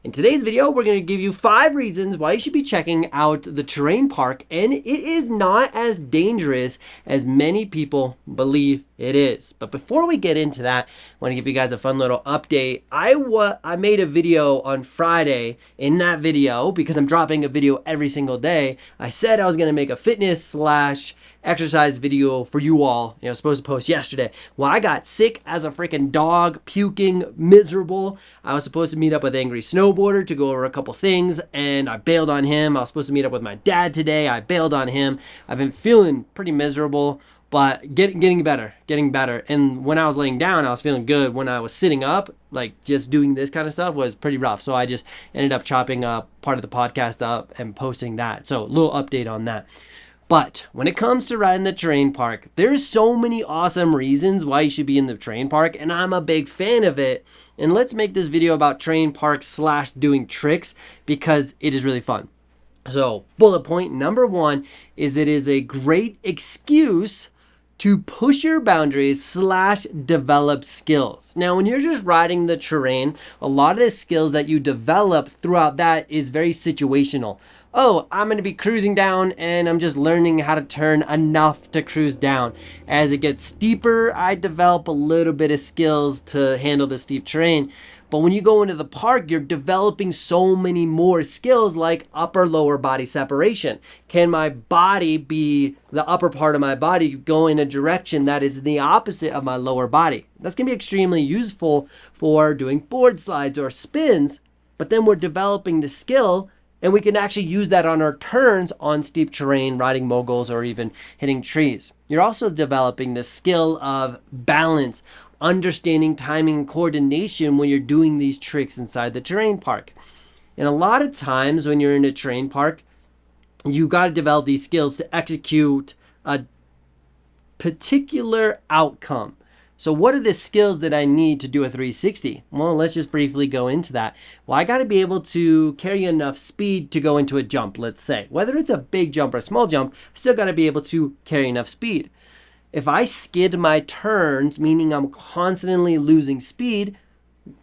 In today's video, we're going to give you 5 reasons why you should be checking out the terrain park, and it is not as dangerous as many people believe it is. But before we get into that, I want to give you guys a fun little update. I made a video on Friday. In that video, because I'm dropping a video every single day, I said I was going to make a fitness / exercise video for you all. I was supposed to post yesterday. Well, I got sick as a freaking dog, puking, miserable. I was supposed to meet up with Angry Snowboarder to go over a couple things, and I bailed on him. I was supposed to meet up with my dad today. I bailed on him. I've been feeling pretty miserable, but getting better. And when I was laying down, I was feeling good. When I was sitting up, like just doing this kind of stuff was pretty rough. So I just ended up chopping up part of the podcast up and posting that. So a little update on that. But when it comes to riding the terrain park, there's so many awesome reasons why you should be in the terrain park, and I'm a big fan of it. And let's make this video about terrain parks / doing tricks because it is really fun. So bullet point number 1 is it is a great excuse to push your boundaries / develop skills. Now, when you're just riding the terrain, a lot of the skills that you develop throughout that is very situational. Oh, I'm going to be cruising down and I'm just learning how to turn enough to cruise down. As it gets steeper, I develop a little bit of skills to handle the steep terrain. But when you go into the park, you're developing so many more skills like upper lower body separation. Can my body be the upper part of my body go in a direction that is the opposite of my lower body? That's going to be extremely useful for doing board slides or spins. But then we're developing the skill, and we can actually use that on our turns on steep terrain, riding moguls, or even hitting trees. You're also developing the skill of balance, understanding timing and coordination when you're doing these tricks inside the terrain park. And a lot of times when you're in a terrain park, you got to develop these skills to execute a particular outcome. So what are the skills that I need to do a 360? Well, let's just briefly go into that. Well, I got to be able to carry enough speed to go into a jump, let's say. Whether it's a big jump or a small jump, I still got to be able to carry enough speed. If I skid my turns, meaning I'm constantly losing speed,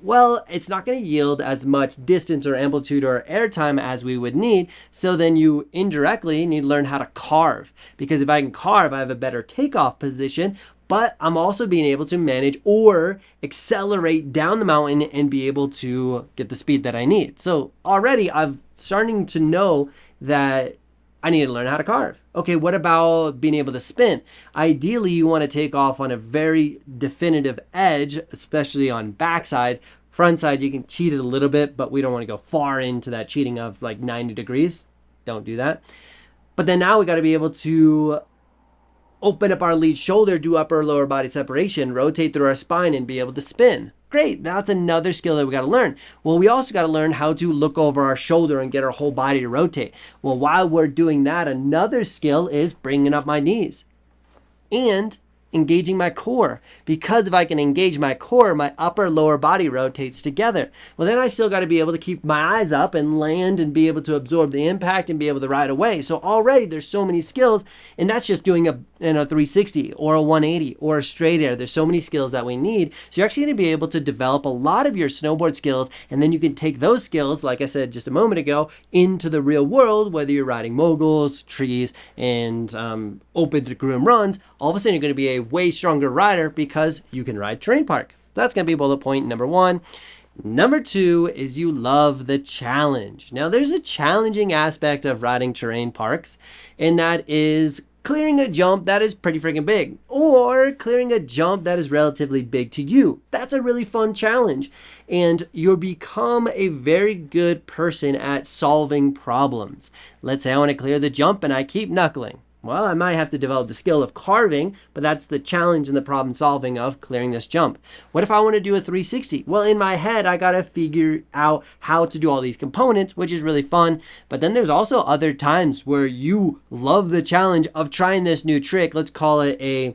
well, it's not going to yield as much distance or amplitude or airtime as we would need. So then you indirectly need to learn how to carve. Because if I can carve, I have a better takeoff position, but I'm also being able to manage or accelerate down the mountain and be able to get the speed that I need. So already I'm starting to know that I need to learn how to carve. Okay, what about being able to spin? Ideally, you want to take off on a very definitive edge, especially on backside. Front side, you can cheat it a little bit, but we don't want to go far into that cheating of like 90 degrees. Don't do that. But then now we got to be able to open up our lead shoulder, do upper lower body separation, rotate through our spine, and be able to spin. Great, that's another skill that we got to learn. Well, we also got to learn how to look over our shoulder and get our whole body to rotate. Well, while we're doing that, another skill is bringing up my knees and engaging my core, because if I can engage my core, my upper lower body rotates together. Well, then I still got to be able to keep my eyes up and land and be able to absorb the impact and be able to ride away. So already there's so many skills, and that's just doing a 360 or a 180 or a straight air. There's so many skills that we need. So you're actually going to be able to develop a lot of your snowboard skills, and then you can take those skills, like I said just a moment ago, into the real world, whether you're riding moguls, trees, and open to groom runs. All of a sudden you're going to be a way stronger rider because you can ride terrain park. That's going to be bullet point number 1. Number 2 is you love the challenge. Now, there's a challenging aspect of riding terrain parks, and that is clearing a jump that is pretty freaking big, or clearing a jump that is relatively big to you. That's a really fun challenge, and you'll become a very good person at solving problems. Let's say I want to clear the jump and I keep knuckling. Well, I might have to develop the skill of carving, but that's the challenge and the problem solving of clearing this jump. What if I want to do a 360? Well, in my head, I got to figure out how to do all these components, which is really fun. But then there's also other times where you love the challenge of trying this new trick. Let's call it a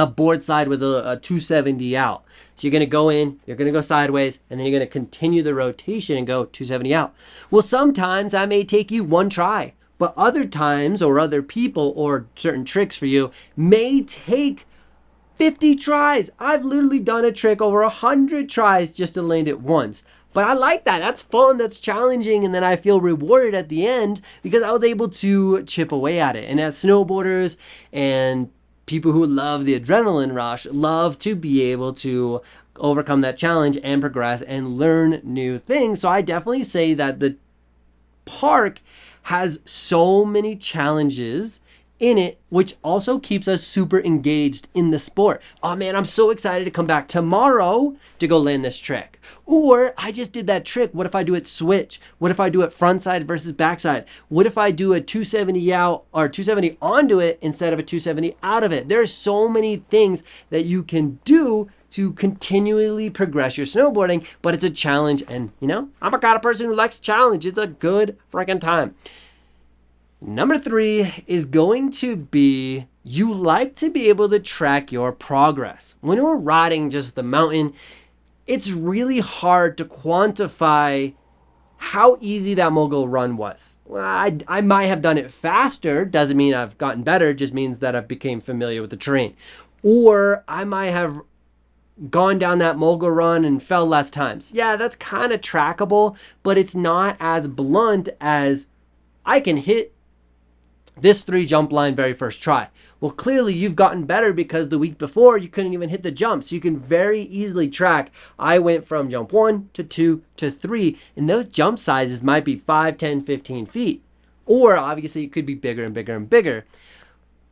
board slide with a 270 out. So you're going to go in, you're going to go sideways, and then you're going to continue the rotation and go 270 out. Well, sometimes that may take you one try. But other times, or other people, or certain tricks for you may take 50 tries. I've literally done a trick over 100 tries just to land it once. But I like that. That's fun. That's challenging. And then I feel rewarded at the end because I was able to chip away at it. And as snowboarders and people who love the adrenaline rush love to be able to overcome that challenge and progress and learn new things. So I definitely say that the park has so many challenges in it, which also keeps us super engaged in the sport. Oh man, I'm so excited to come back tomorrow to go land this trick. Or I just did that trick. What if I do it switch? What if I do it front side versus backside? What if I do a 270 out or 270 onto it instead of a 270 out of it? There's so many things that you can do to continually progress your snowboarding, but it's a challenge. And you know, I'm a kind of person who likes challenge. It's a good freaking time. Number 3 is going to be you like to be able to track your progress. When we're riding just the mountain, it's really hard to quantify how easy that mogul run was. Well, I might have done it faster, doesn't mean I've gotten better, just means that I've become familiar with the terrain. Or I might have gone down that mogul run and fell less times. Yeah, that's kind of trackable, but it's not as blunt as I can hit this 3 jump line very first try. Well, clearly you've gotten better because the week before you couldn't even hit the jump. So you can very easily track. I went from jump 1 to 2 to 3, and those jump sizes might be 5, 10, 15 feet. Or obviously it could be bigger and bigger and bigger.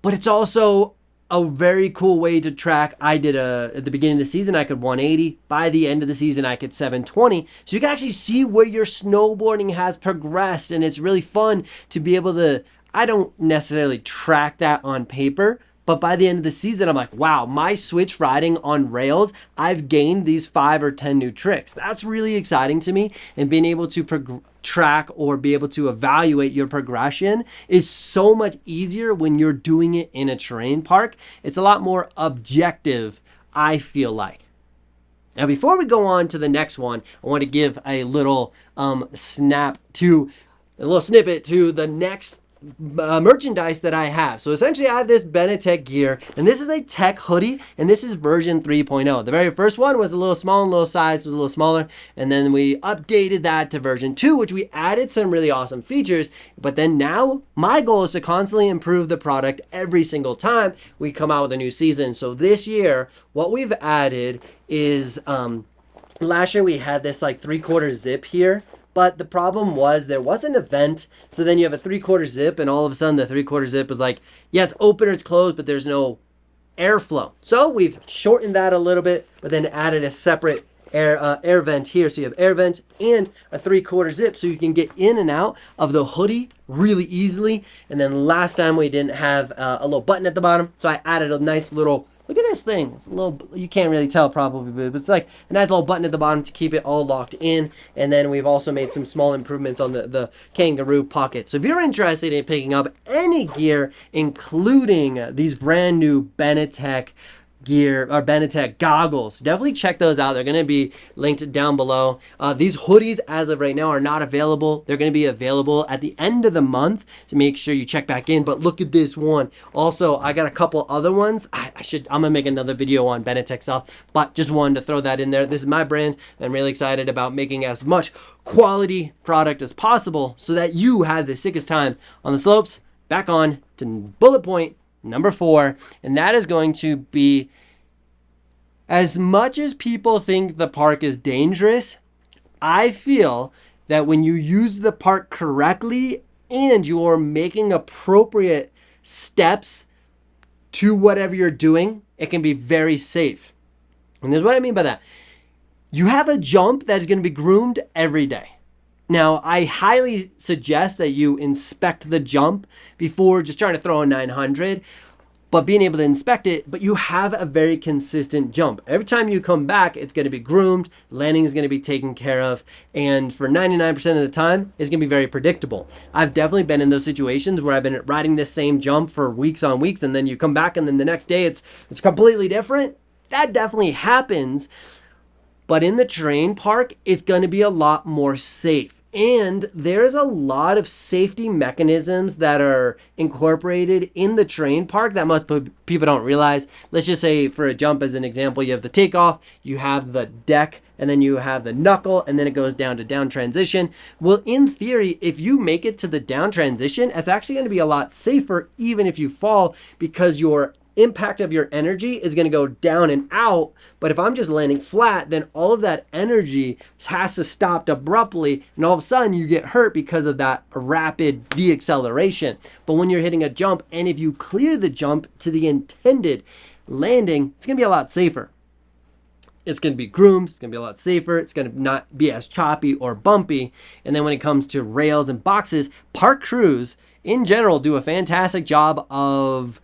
But it's also a very cool way to track. I did at the beginning of the season, I could 180. By the end of the season, I could 720. So you can actually see where your snowboarding has progressed. And it's really fun to be able to, I don't necessarily track that on paper, but by the end of the season, I'm like, wow, my switch riding on rails, I've gained these 5 or 10 new tricks. That's really exciting to me. And being able to track or be able to evaluate your progression is so much easier when you're doing it in a terrain park. It's a lot more objective, I feel like. Now, before we go on to the next one, I want to give a little snippet to the next merchandise that I have. So essentially I have this Bennett Tech gear, and this is a tech hoodie, and this is version 3.0. The very first one was a little small, and little size was a little smaller, and then we updated that to version 2, which we added some really awesome features. But then now my goal is to constantly improve the product every single time we come out with a new season. So this year what we've added is last year we had this like 3/4 zip here. But the problem was there was an event. So then you have a 3/4 zip, and all of a sudden the 3/4 zip was like, yeah, it's open or it's closed, but there's no airflow. So we've shortened that a little bit, but then added a separate air vent here. So you have air vent and a 3/4 zip, so you can get in and out of the hoodie really easily. And then last time we didn't have a little button at the bottom, so I added a nice little, look at this thing. It's a little, you can't really tell probably, but it's like a nice little button at the bottom to keep it all locked in. And then we've also made some small improvements on the kangaroo pocket. So if you're interested in picking up any gear, including these brand new Bennett Tech gear or Bennett Tech goggles, definitely check those out. They're going to be linked down below. These hoodies as of right now are not available. They're going to be available at the end of the month, so make sure you check back in. But look at this one. Also, I got a couple other ones. I'm gonna make another video on Bennett Tech stuff, but just wanted to throw that in there. This is my brand. I'm really excited about making as much quality product as possible so that you have the sickest time on the slopes. Back on to bullet point number 4, and that is going to be, as much as people think the park is dangerous, I feel that when you use the park correctly and you're making appropriate steps to whatever you're doing, it can be very safe. And here's what I mean by that. You have a jump that's going to be groomed every day. Now, I highly suggest that you inspect the jump before just trying to throw a 900, but being able to inspect it, but you have a very consistent jump. Every time you come back, it's going to be groomed, landing is going to be taken care of, and for 99% of the time, it's going to be very predictable. I've definitely been in those situations where I've been riding this same jump for weeks on weeks, and then you come back and then the next day it's completely different. That definitely happens. But in the terrain park, it's going to be a lot more safe. And there's a lot of safety mechanisms that are incorporated in the terrain park that most people don't realize. Let's just say for a jump as an example, you have the takeoff, you have the deck, and then you have the knuckle, and then it goes down to down transition. Well, in theory, if you make it to the down transition, it's actually going to be a lot safer even if you fall, because your impact of your energy is going to go down and out. But if I'm just landing flat, then all of that energy has to stop abruptly, and all of a sudden you get hurt because of that rapid deacceleration. But when you're hitting a jump, and if you clear the jump to the intended landing, it's going to be a lot safer. It's going to be groomed, it's going to be a lot safer, it's going to not be as choppy or bumpy. And then when it comes to rails and boxes, park crews in general do a fantastic job of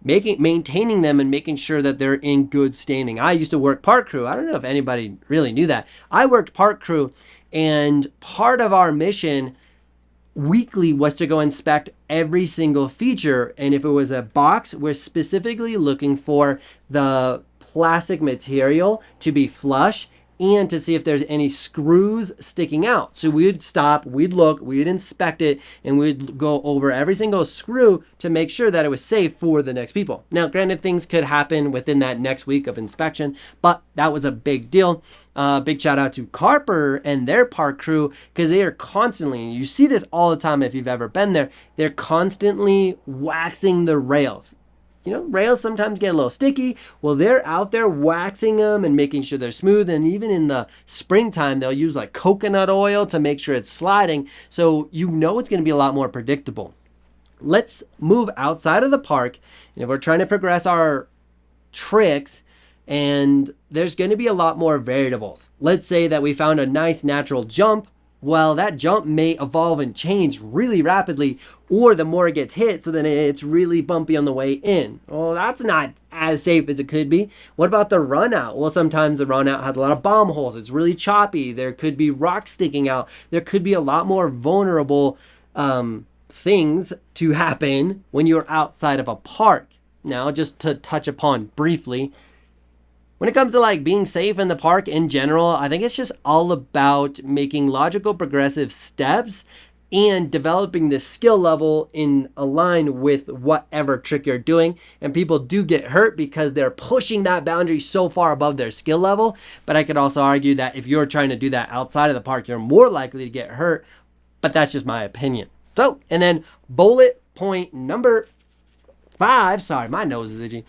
maintaining them and making sure that they're in good standing. I used to work park crew. I don't know if anybody really knew that. I worked park crew, and part of our mission weekly was to go inspect every single feature. And if it was a box, we're specifically looking for the plastic material to be flush and to see if there's any screws sticking out. So we'd stop, we'd look, we'd inspect it, and we'd go over every single screw to make sure that it was safe for the next people. Now, granted, things could happen within that next week of inspection, but that was a big deal. Big shout out to Carper and their park crew, because they are constantly, and you see this all the time if you've ever been there, they're constantly waxing the rails. You know, rails sometimes get a little sticky. Well, they're out there waxing them and making sure they're smooth. And even in the springtime, they'll use like coconut oil to make sure it's sliding. So you know it's going to be a lot more predictable. Let's move outside of the park. And if we're trying to progress our tricks, and there's going to be a lot more variables. Let's say that we found a nice natural jump. Well, that jump may evolve and change really rapidly, or the more it gets hit, so then it's really bumpy on the way in. Well, that's not as safe as it could be. What about the run out? Well, sometimes the run out has a lot of bomb holes. It's really choppy. There could be rocks sticking out. There could be a lot more vulnerable things to happen when you're outside of a park. Now, just to touch upon briefly, when it comes to like being safe in the park in general, I think it's just all about making logical progressive steps and developing the skill level in align with whatever trick you're doing. And people do get hurt because they're pushing that boundary so far above their skill level. But I could also argue that if you're trying to do that outside of the park, you're more likely to get hurt. But that's just my opinion. So, and then bullet point number 5, sorry, my nose is itchy.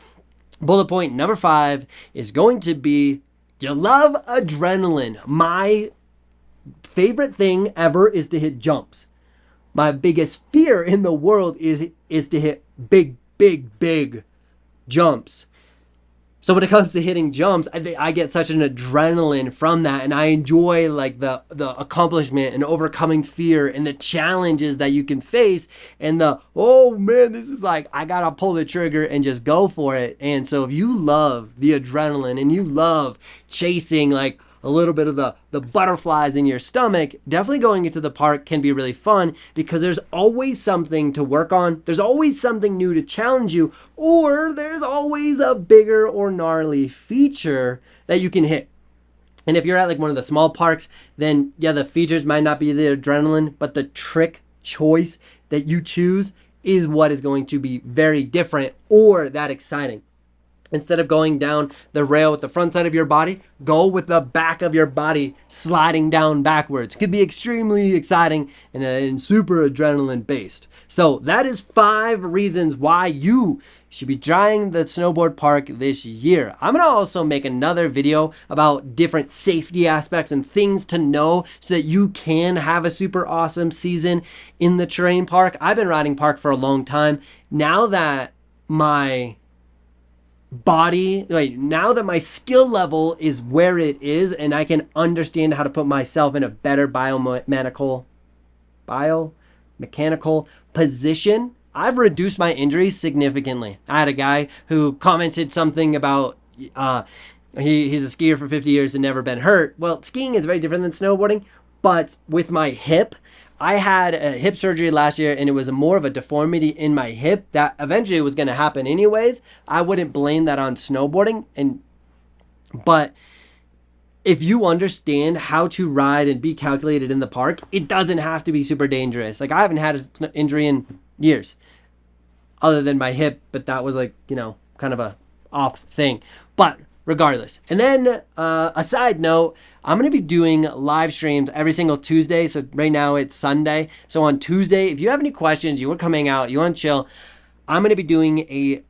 Bullet point number 5 is going to be, you love adrenaline. My favorite thing ever is to hit jumps. My biggest fear in the world is to hit big jumps. So when it comes to hitting jumps, I get such an adrenaline from that, and I enjoy like the accomplishment and overcoming fear and the challenges that you can face, and oh man, this is like, I gotta pull the trigger and just go for it. And so if you love the adrenaline and you love chasing like a little bit of the butterflies in your stomach, definitely going into the park can be really fun, because there's always something to work on. There's always something new to challenge you, or there's always a bigger or gnarly feature that you can hit. And if you're at like one of the small parks, then yeah, the features might not be the adrenaline, but the trick choice that you choose is what is going to be very different or that exciting. Instead of going down the rail with the front side of your body, go with the back of your body sliding down backwards. Could be extremely exciting and super adrenaline based. So that is 5 reasons why you should be trying the snowboard park this year. I'm going to also make another video about different safety aspects and things to know so that you can have a super awesome season in the terrain park. I've been riding park for a long time. Now that my skill level is where it is, and I can understand how to put myself in a better biomechanical position, I've reduced my injuries significantly. I had a guy who commented something about he's a skier for 50 years and never been hurt. Well, skiing is very different than snowboarding, but with my hip, I had a hip surgery last year, and it was more of a deformity in my hip that eventually was going to happen anyways. I wouldn't blame that on snowboarding, but if you understand how to ride and be calculated in the park, it doesn't have to be super dangerous. Like, I haven't had an injury in years other than my hip, but that was like, kind of a off thing. But regardless. And then a side note, I'm going to be doing live streams every single Tuesday. So right now it's Sunday. So on Tuesday, if you have any questions, you want to come hang out, you want to chill, I'm going to be doing a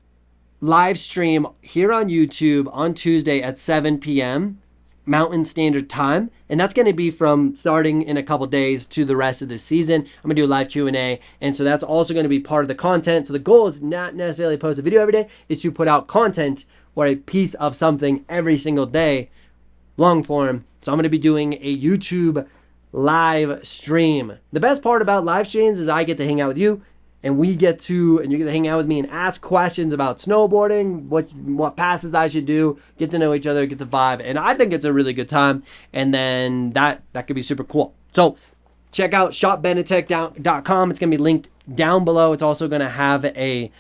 live stream here on YouTube on Tuesday at 7 p.m. Mountain Standard Time, and that's going to be from starting in a couple days to the rest of the season. I'm going to do a live Q&A, and so that's also going to be part of the content. So the goal is not necessarily post a video every day, is to put out content or a piece of something every single day, long form. So I'm going to be doing a YouTube live stream. The best part about live streams is I get to hang out with you, and you get to hang out with me and ask questions about snowboarding, what passes I should do, get to know each other, get to vibe, and I think it's a really good time. And then that could be super cool. So check out shopbennetech.com. It's gonna be linked down below. It's also gonna have a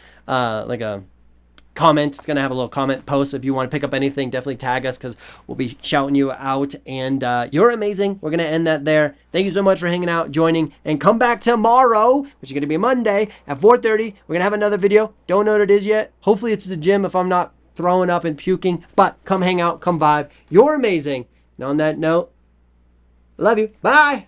comment. It's gonna have a little comment post. If you want to pick up anything, definitely tag us, because we'll be shouting you out. And you're amazing. We're gonna end that there. Thank you so much for hanging out, joining, and come back tomorrow, which is gonna be Monday at 4:30. We're gonna have another video. Don't know what it is yet. Hopefully it's the gym if I'm not throwing up and puking. But come hang out, come vibe. You're amazing. And on that note, I love you. Bye.